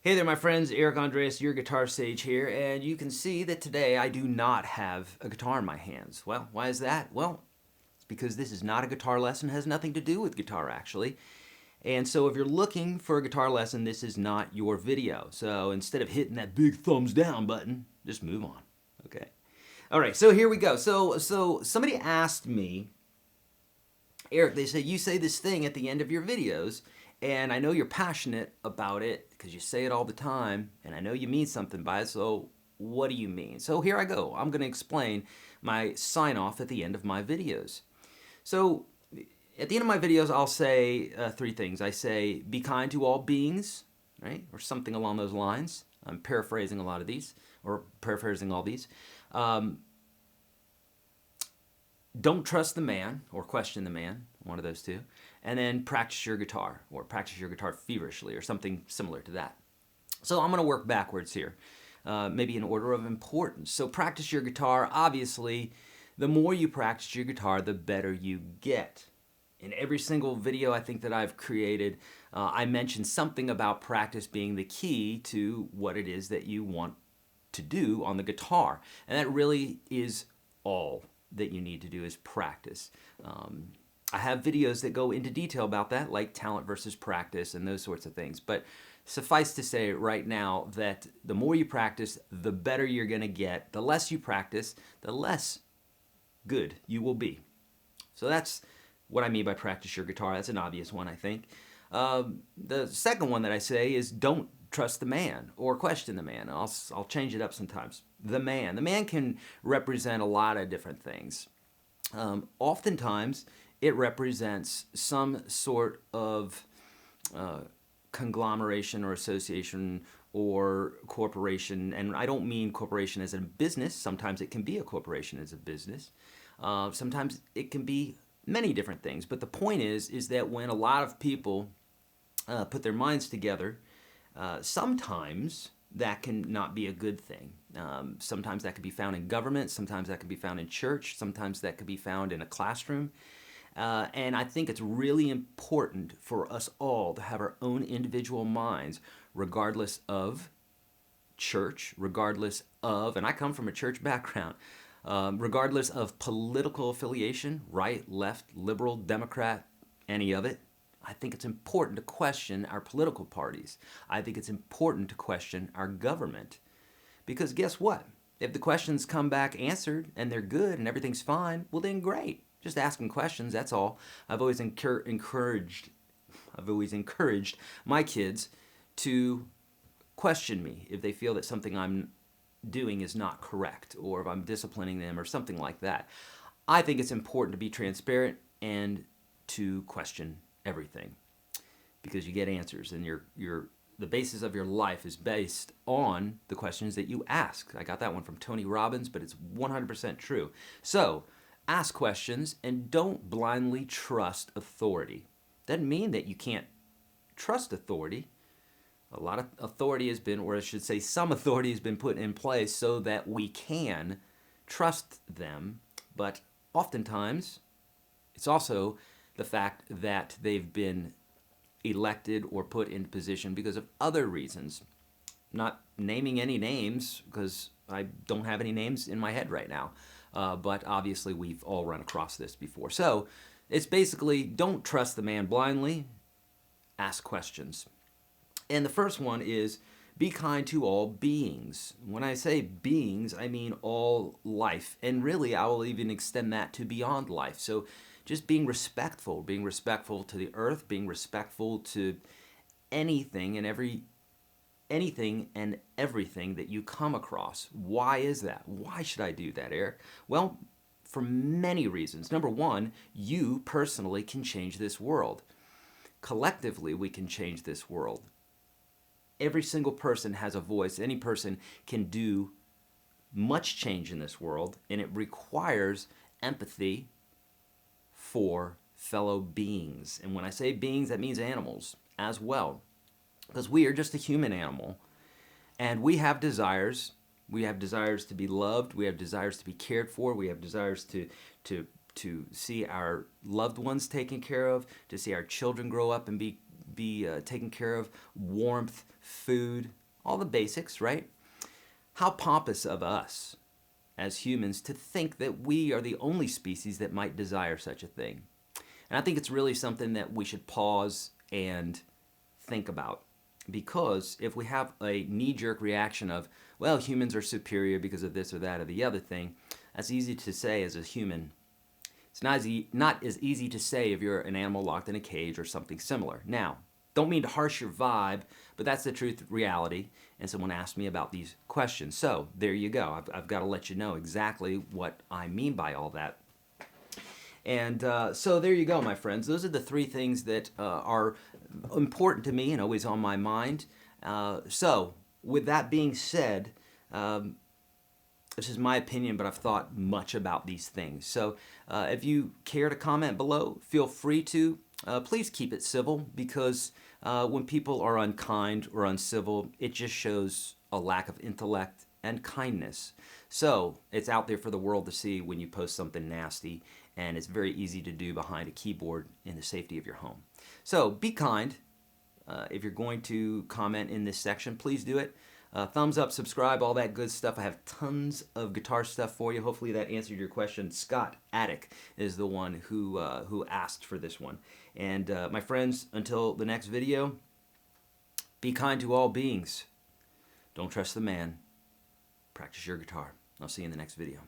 Hey there, my friends. Eric Andreas, your Guitar Sage here, and you can see that today I do not have a guitar in my hands. Well, why is that? Well, it's because this is not a guitar lesson. It has nothing to do with guitar, actually. And so if you're looking for a guitar lesson, this is not your video. So instead of hitting that big thumbs down button, just move on, okay? All right, so here we go. So somebody asked me, Eric, they say, you say this thing at the end of your videos, and I know you're passionate about it because you say it all the time, and I know you mean something by it, so what do you mean? So here I go. I'm going to explain my sign-off at the end of my videos. So at the end of my videos, I'll say three things. I say, be kind to all beings, right? Or something along those lines. I'm paraphrasing a lot of these, or paraphrasing all these. Don't trust the man, or question the man, one of those two. And then practice your guitar, or practice your guitar feverishly, or something similar to that. So I'm going to work backwards here, maybe in order of importance. So practice your guitar. Obviously, the more you practice your guitar, the better you get. In every single video I think that I've created, I mentioned something about practice being the key to what it is that you want to do on the guitar. And that really is all that you need to do is practice. I have videos that go into detail about that, like talent versus practice and those sorts of things. But suffice to say right now that the more you practice, the better you're going to get. The less you practice, the less good you will be. So that's what I mean by practice your guitar. That's an obvious one, I think. The second one that I say is don't trust the man or question the man. I'll change it up sometimes. The man. The man can represent a lot of different things. Oftentimes, it represents some sort of conglomeration or association or corporation. And I don't mean corporation as a business. Sometimes it can be a corporation as a business. Sometimes it can be many different things. But the point is that when a lot of people put their minds together, sometimes that can not be a good thing. Sometimes that could be found in government, sometimes that could be found in church, sometimes that could be found in a classroom. And I think it's really important for us all to have our own individual minds, regardless of church, regardless of, and I come from a church background, regardless of political affiliation, right, left, liberal, Democrat, any of it. I think it's important to question our political parties. I think it's important to question our government. Because guess what? If the questions come back answered and they're good and everything's fine, well then great. Just ask them questions, that's all. I've always encouraged my kids to question me if they feel that something I'm doing is not correct, or if I'm disciplining them or something like that. I think it's important to be transparent and to question everything, because you get answers, and the basis of your life is based on the questions that you ask. I got that one from Tony Robbins, but it's 100% true. So ask questions and don't blindly trust authority. Doesn't mean that you can't trust authority. A lot of authority has been, or I should say some authority has been put in place so that we can trust them, but oftentimes it's also the fact that they've been elected or put in position because of other reasons. Not naming any names because I don't have any names in my head right now, but obviously we've all run across this before. So it's basically don't trust the man blindly, ask questions. And the first one is be kind to all beings. When I say beings, I mean all life. And really, I will even extend that to beyond life. So just being respectful to the earth, being respectful to anything and everything that you come across. Why is that? Why should I do that, Eric? Well, for many reasons. Number one, you personally can change this world. Collectively, we can change this world. Every single person has a voice. Any person can do much change in this world, and it requires empathy for fellow beings. And when I say beings, that means animals as well, because we are just a human animal, and we have desires. We have desires to be loved. We have desires to be cared for. We have desires to see our loved ones taken care of, to see our children grow up and be be taken care of, warmth, food, all the basics, right? How pompous of us as humans to think that we are the only species that might desire such a thing. And I think it's really something that we should pause and think about. Because if we have a knee-jerk reaction of, well, humans are superior because of this or that or the other thing, that's easy to say as a human. It's not as easy to say if you're an animal locked in a cage or something similar. Now, don't mean to harsh your vibe, but that's the truth, reality. And someone asked me about these questions. So there you go. I've got to let you know exactly what I mean by all that. And so there you go, my friends. Those are the three things that are important to me and always on my mind. So with that being said, this is my opinion, but I've thought much about these things. So if you care to comment below, feel free to. Please keep it civil, because when people are unkind or uncivil, it just shows a lack of intellect and kindness. So it's out there for the world to see when you post something nasty, and it's very easy to do behind a keyboard in the safety of your home. So be kind. If you're going to comment in this section, please do it. Thumbs up, subscribe, all that good stuff. I have tons of guitar stuff for you. Hopefully that answered your question. Scott Attic is the one who asked for this one. And my friends, until the next video, be kind to all beings. Don't trust the man. Practice your guitar. I'll see you in the next video.